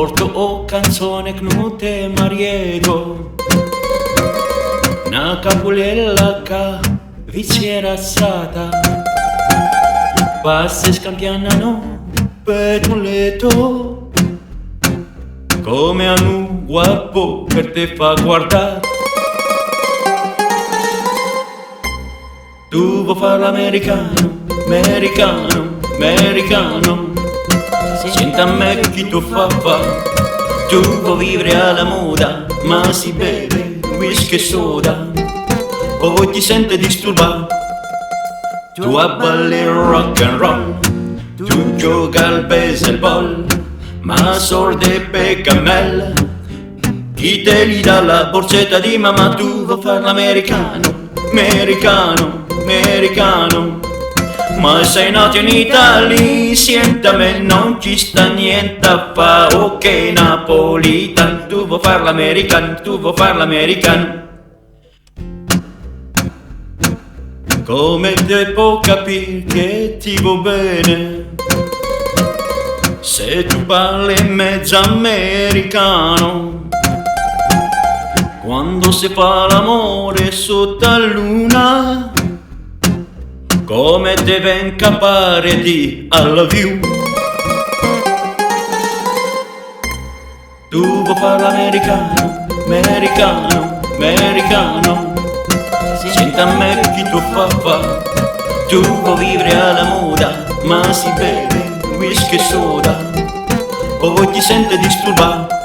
porto o canzone knute marieto, una capulella che vi si era assata, passe scampianano per un letto, come a un guapo per te fa guardare. Tu vuoi fare l'americano, americano, americano, senta a me chi tu fa. Tu vuoi vivere alla moda, ma si beve whisky e soda, o ti sente disturbato. Tu abballi rock and roll, tu gioca al baseball, ma sorde e cammella, chi te li dà la borsetta di mamma. Tu vuoi fare l'americano, americano, americano, ma sei nato in Italia, senta a me non ci sta niente a fa, ok napolitan. Tu vuoi fare l'americano, tu vuoi fare l'americano. Come te può capire che ti va bene se tu parli mezzo americano? Quando si fa l'amore sotto la luna, come deve incapare di I love you. Tu vuoi fare l'americano, americano, americano, senta a me chi tu fa. Tu vuoi vivere alla moda, ma si beve whisky e soda, o ti sente disturbato.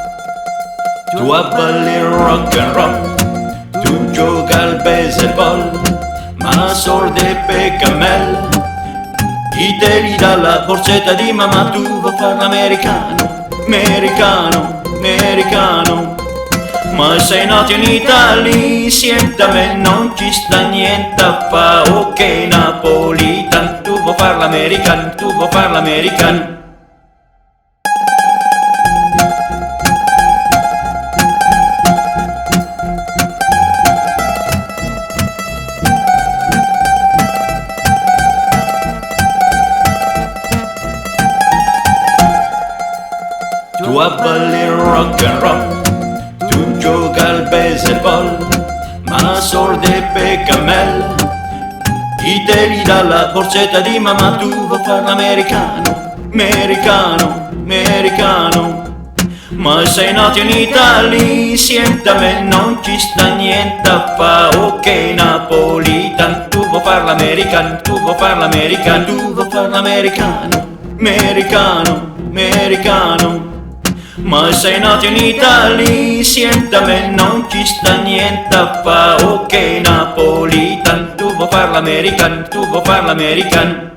Tu abballi rock and roll, tu gioca al baseball, ma sorde e cammella, chi te li dà la borsetta di mamma. Tu vuoi fare l'americano, americano, americano, ma sei nato in Italia, senta a me non ci sta niente a fa, ok napolitan. Tu vuoi fare l'americano, tu vuoi fare l'americano. Tu abballi rock and roll, tu gioca al baseball, ma sorde e cammella, chi te li dà la borsetta di mamma. Tu vuoi fare l'americano, americano, americano, ma sei nato in Italia, senta a me non ci sta niente a fa, ok napolitan. Tu vuoi fare l'americano, tu vuoi fare l'americano, tu vuoi fare l'americano, americano, americano, ma sei nato in Italia, senta a me non ci sta niente a fa, ok napolitan. Tu vuoi fare l'americano, tu vuoi fare l'americano.